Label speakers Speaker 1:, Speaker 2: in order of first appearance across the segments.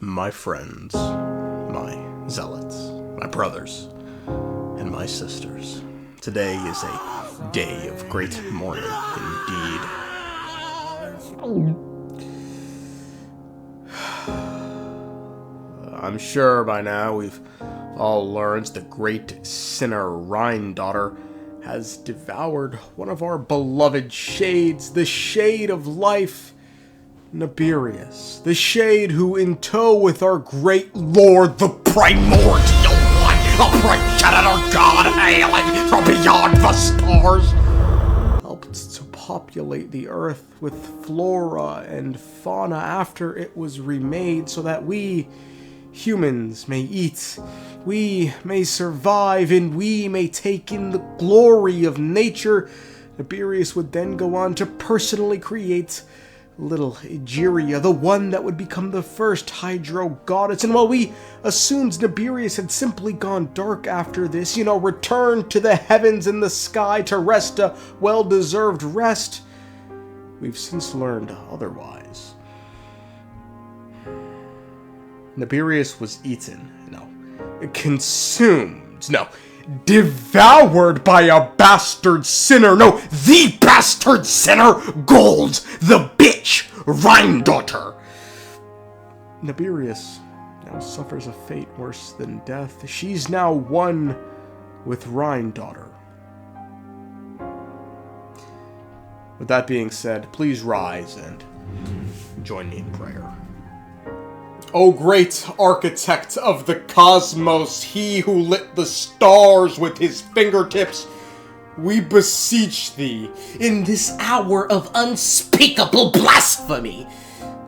Speaker 1: my friends, my zealots, my brothers, and my sisters. Today is a day of great mourning indeed. I'm sure by now we've all learned the great sinner Rhinedottir has devoured one of our beloved shades, the shade of life, Naberius, the shade who, in tow with our great lord, the primordial one, upright our god hailing from beyond the stars, helped to populate the earth with flora and fauna after it was remade so that we humans may eat, we may survive, and we may take in the glory of nature. Naberius would then go on to personally create little Egeria, the one that would become the first hydro goddess. And while we assumed Naberius had simply gone dark after this, returned to the heavens and the sky to rest a well-deserved rest, we've since learned otherwise. Naberius was eaten, consumed, devoured by a bastard sinner, the bastard sinner, Gold, the bitch, Rhinedottir. Naberius now suffers a fate worse than death. She's now one with Rhinedottir. With that being said, please rise and join me in prayer. O great architect of the cosmos, he who lit the stars with his fingertips, we beseech thee, in this hour of unspeakable blasphemy,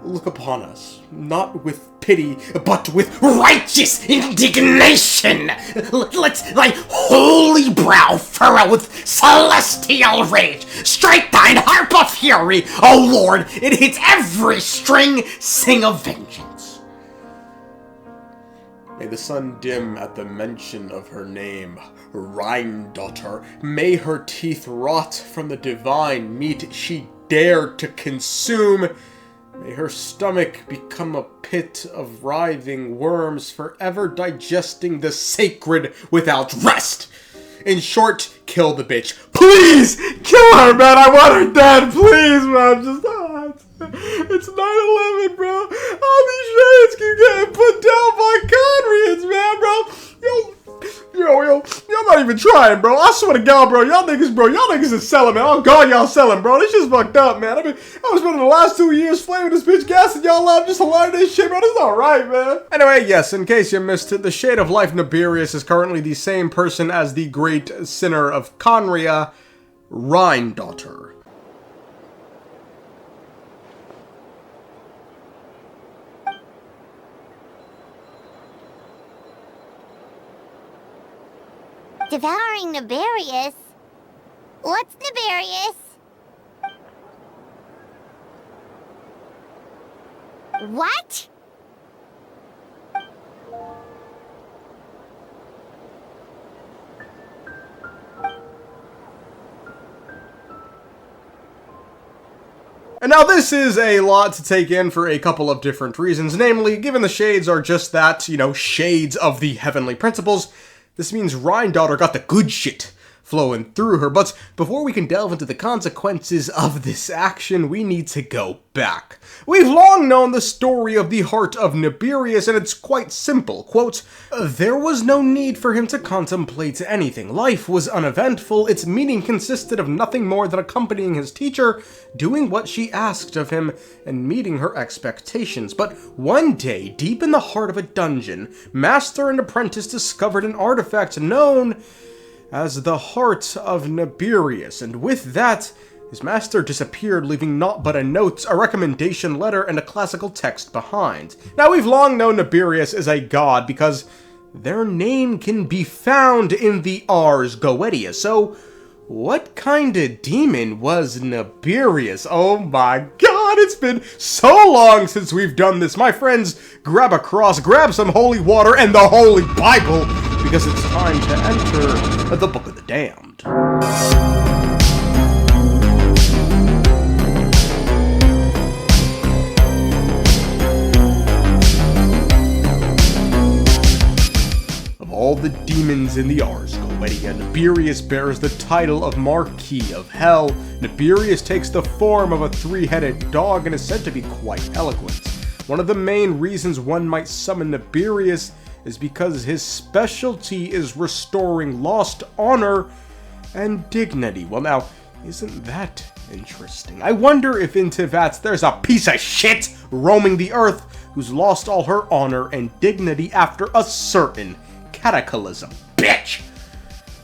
Speaker 1: look upon us, not with pity, but with righteous indignation. Let thy holy brow furrow with celestial rage. Strike thine harp of fury, O Lord, it hits every string, sing of vengeance. May the sun dim at the mention of her name, Rhinedottir. May her teeth rot from the divine meat she dared to consume. May her stomach become a pit of writhing worms, forever digesting the sacred without rest. In short, kill the bitch. Please! Kill her, man! I want her dead! Please, man! It's 9/11, bro. All these shades keep getting put down by Conrians, man, bro. Y'all not even trying, bro. I swear to God, bro. Y'all niggas is selling, man. Oh God, y'all selling, bro. This shit's fucked up, man. I was spending the last 2 years flaming this bitch, gassing y'all up, just aligning this shit, bro. This is not right, man. Anyway, yes, in case you missed it, the Shade of Life Naberius is currently the same person as the great sinner of Conria, Rhinedottir.
Speaker 2: Devouring Naberius? What's Naberius? What?
Speaker 1: And now this is a lot to take in for a couple of different reasons. Namely, given the shades are just that, shades of the heavenly principles, this means Rhinedottir got the good shit flowing through her. But before we can delve into the consequences of this action, we need to go back. We've long known the story of the heart of Naberius, and it's quite simple. Quote, there was no need for him to contemplate anything. Life was uneventful. Its meaning consisted of nothing more than accompanying his teacher, doing what she asked of him, and meeting her expectations. But one day, deep in the heart of a dungeon, master and apprentice discovered an artifact known as the Heart of Naberius, and with that, his master disappeared, leaving naught but a note, a recommendation letter, and a classical text behind. Now, we've long known Naberius as a god because their name can be found in the Ars Goetia, so what kind of demon was Naberius? Oh my God, it's been so long since we've done this. My friends, grab a cross, grab some holy water, and the Holy Bible, because it's time to enter the Book of the Damned. all the demons in the Ars Goetia, Naberius bears the title of Marquis of Hell. Naberius takes the form of a three-headed dog and is said to be quite eloquent. One of the main reasons one might summon Naberius is because his specialty is restoring lost honor and dignity. Well now, isn't that interesting? I wonder if in Tivat's there's a piece of shit roaming the earth who's lost all her honor and dignity after a certain cataclysm. Bitch!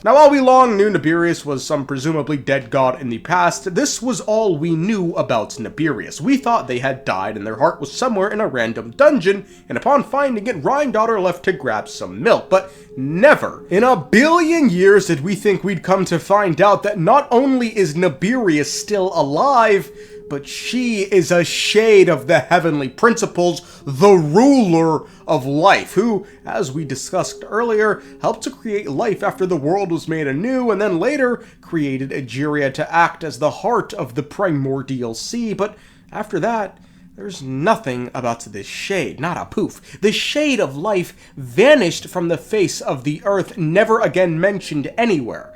Speaker 1: Now, while we long knew Naberius was some presumably dead god in the past, this was all we knew about Naberius. We thought they had died and their heart was somewhere in a random dungeon, and upon finding it, Rhinedottir left to grab some milk. But never in a billion years did we think we'd come to find out that not only is Naberius still alive, but she is a shade of the heavenly principles, the ruler of life, who, as we discussed earlier, helped to create life after the world was made anew, and then later created Egeria to act as the heart of the primordial sea. But after that, there's nothing about this shade, not a poof. The shade of life vanished from the face of the earth, never again mentioned anywhere.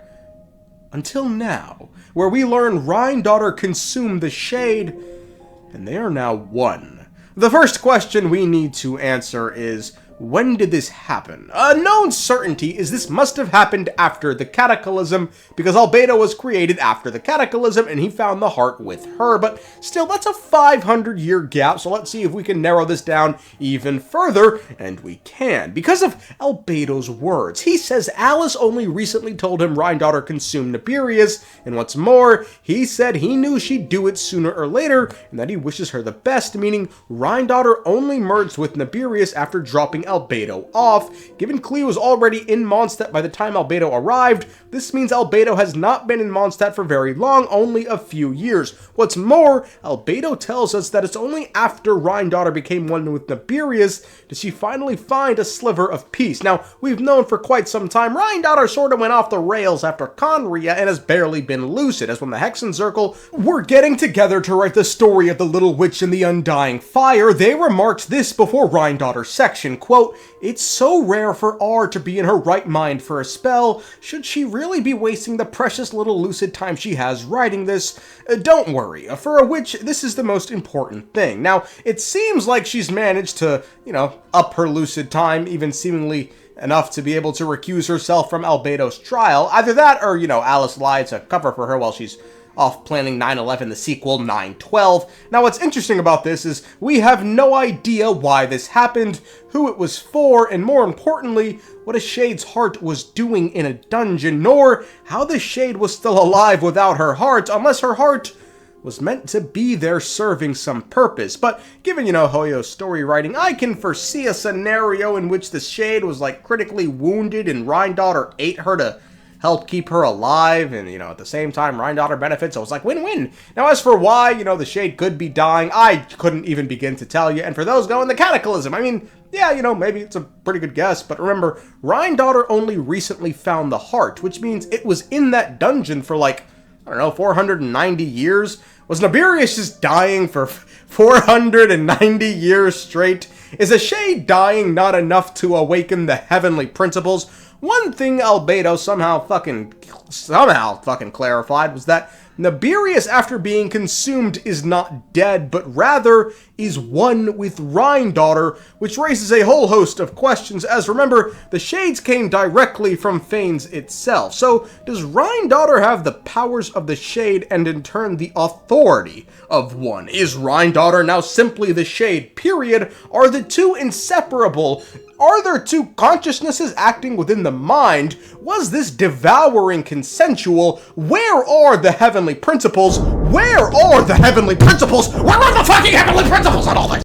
Speaker 1: Until now, where we learn Rhinedottir consumed the shade, and they are now one. The first question we need to answer is, when did this happen? A known certainty is this must have happened after the cataclysm, because Albedo was created after the cataclysm and he found the heart with her, but still that's a 500-year gap, so let's see if we can narrow this down even further, and we can. Because of Albedo's words, he says Alice only recently told him Rhinedottir consumed Naberius, and what's more, he said he knew she'd do it sooner or later, and that he wishes her the best, meaning Rhinedottir only merged with Naberius after dropping Albedo off. Given Cleo was already in Mondstadt by the time Albedo arrived, this means Albedo has not been in Mondstadt for very long, only a few years. What's more, Albedo tells us that it's only after Rhinedottir became one with Naberius did she finally find a sliver of peace. Now, we've known for quite some time Rhinedottir sort of went off the rails after Conria and has barely been lucid, as when the Hexen Circle were getting together to write the story of the Little Witch and the Undying Fire, they remarked this before Rhinedottir's section, quote, "It's so rare for R to be in her right mind for a spell. Should she really be wasting the precious little lucid time she has writing this? Don't worry, for a witch, this is the most important thing." Now, it seems like she's managed to, up her lucid time, even seemingly enough to be able to recuse herself from Albedo's trial. Either that or, Alice lied to cover for her while she's off planning 9/11, the sequel 9/12. Now what's interesting about this is we have no idea why this happened, who it was for, and more importantly, what a shade's heart was doing in a dungeon, nor how the shade was still alive without her heart, unless her heart was meant to be there serving some purpose. But given, Hoyo's story writing, I can foresee a scenario in which the shade was critically wounded and Rhinedottir ate her to help keep her alive, and, at the same time, Rhinedottir benefits, so it's win-win. Now, as for why, the shade could be dying, I couldn't even begin to tell you, and for those going, the cataclysm, yeah, maybe it's a pretty good guess, but remember, Rhinedottir only recently found the heart, which means it was in that dungeon for, 490 years? Was Naberius just dying for 490 years straight? Is a shade dying not enough to awaken the heavenly principles? One thing Albedo somehow fucking clarified was that Naberius, after being consumed, is not dead, but rather is one with Rhinedottir, which raises a whole host of questions, as remember, the shades came directly from Phanes itself. So, does Rhinedottir have the powers of the shade and in turn the authority of one? Is Rhinedottir now simply the shade, period? Are the two inseparable? Are there two consciousnesses acting within the mind? Was this devouring consensual? Where are the heavenly principles? Where are the heavenly principles? Where are the fucking heavenly principles on all this?